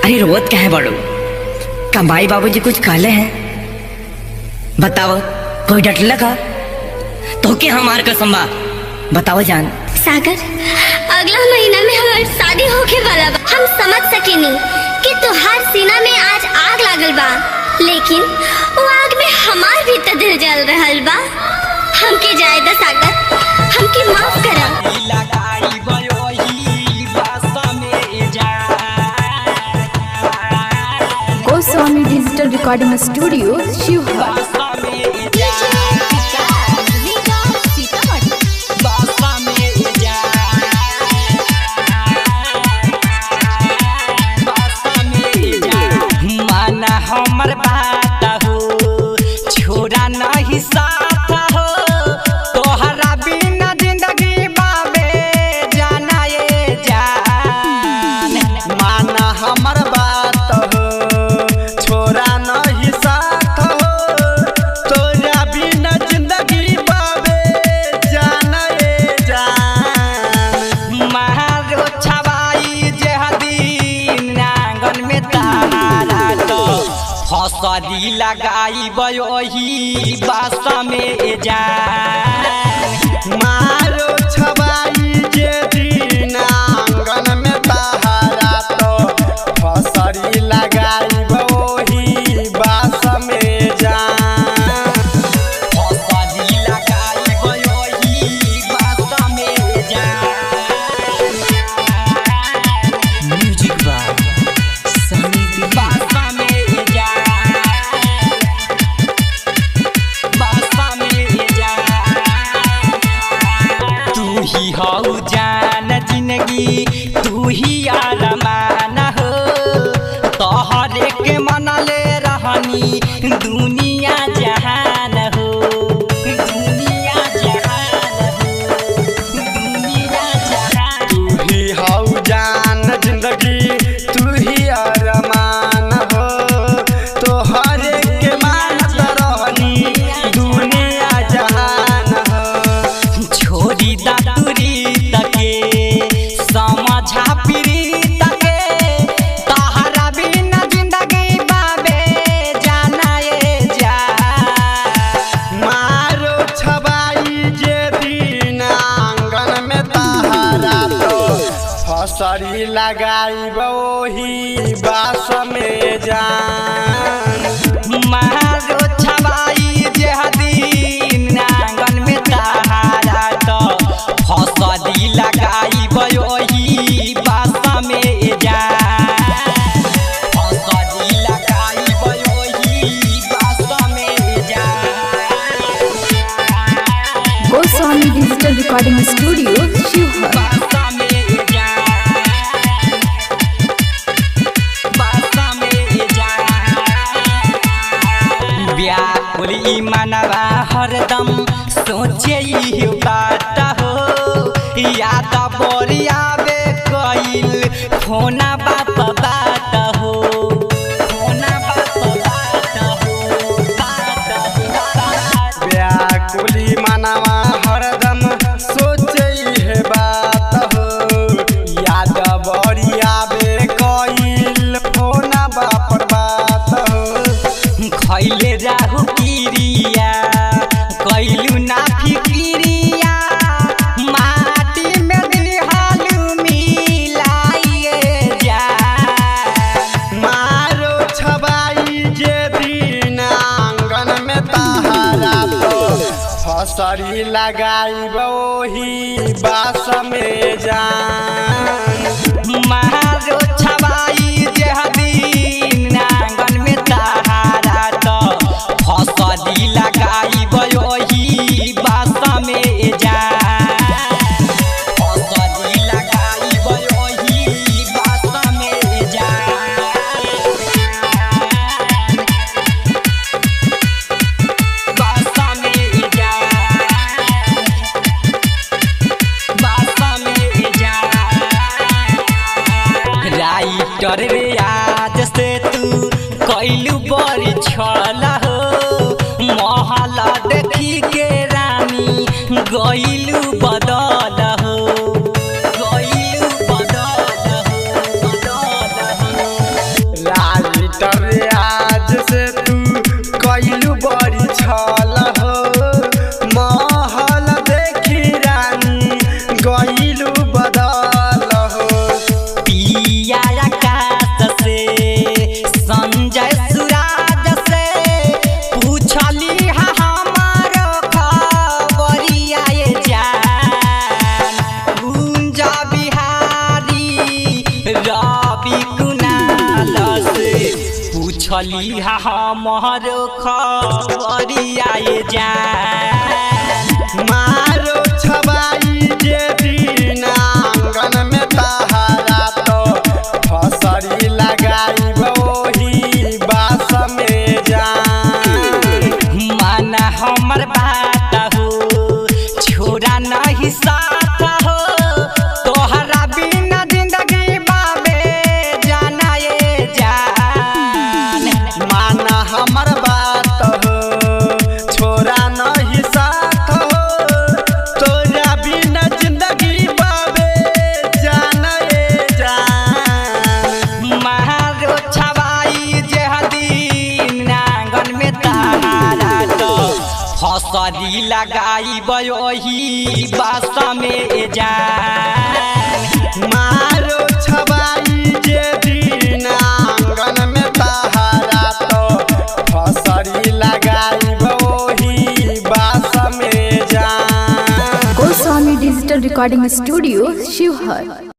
अरे रोत कहे बड़ो, कमाई बाबूजी कुछ कहले हैं? बताओ, कोई डटल का तो के हमार कसम बा? बताओ जान। सागर, अगला महीना में हमारी शादी होके वाला बा। हम समझ सकेनी कि तुहार सीना में आज आग लागल बा, लेकिन वो आग में हमार भी तो दिल जल रहल बा। हमके जाए दा सागर, हमके माफ करा। Goswami digital recording studio Sheohar. हमर बात हो छोरा नहीं साथ हो, तोहरा बिना जिंदगी बाबे जाना ये जान। माना हमर बात हो छोरा नहीं साथ हो, तोहरा बिना जिंदगी बाबे जाना ये जान। मारो छवाई जेहदी आंगन में तारा तो हसरी लगाई बयोही बासा में जान। मारो छवाई जे दिन आंगन में तारा तो हसरी लगाई बयोही बासा में जान। हसरी लगाई बयोही बासा में जान। म्यूजिक बा सनी बासा में हऊ जान जिंदगी तू ही आरमान हो, तोहरे के मनले रहनी दुनिया जहान हो। दुनिया जहान हो, दुनिया जहान। तू ही हऊ जान जिंदगी तू ही आरमान हो, तोहरे के मानत रहनी दुनिया जहान हो। छोड़ी दा समझा पीरी तके, तहरा बिना जिंदगी बाबे जाना ये जा। मारो छबाई जे दिन आंगन में तहरा तो हसरी लगाई वही बास में जान। मारो छबाई जे दिन आंगन में तहरा तो हसरी लगाई वही बासा में जान। हसरी लगाई वही बासा में जान। Goswami digital recording studio Sheohar. बासा में जान, बासा में जान। व्याकुल मनवा हरदम सोचे ही बात हो, याद बोरिया बे कइल फोना बाप बात हो। फोना बाप बात हो, बात हो। व्याकुली मनवा हरदम सोचे है बात हो, याद बोरिया बे कइल फोना बाप बात हो। खइले राहु किरिया कइलू ना फिकिरिया, माटी में दिहालू मिलाइए जा। मारो छबाई जे दिन आंगन में तहरा तो हसरी लगाई वही बास में जान। मारो छबाई जे दिन आंगन में तहरा तो हसरी लगाई वही बासा में जान। हसरी लगाई वही बासा में जान। बासा में जान, बासा में जान। राइटर रे आज से तू कइलू बड़ी छला हो, महला देखी के रानी गइलू बदल हो। गइलू बदल हो, बदल हो। बुझली हमर खबरिया ये जान मारो छबाई जे दिन आंगन में तहरा तो फसरी लगाई वही बास में जान माना हमर बात हो छोरा नहीं साथ हो तोहरा बिना जिंदगी बाबे जाना ये जान माना हमर बात हो छोरा नहीं साथ हो तोरा बिना जिंदगी बाबे जाना ये जान मारो छवाई जे दिन आंगन में तारा तो फसरी लगाई वही बास में जान मारो छबाई जे दिन आंगन में तहरा तो फसरी लगाई वही बास में जान Goswami digital recording studio Sheohar.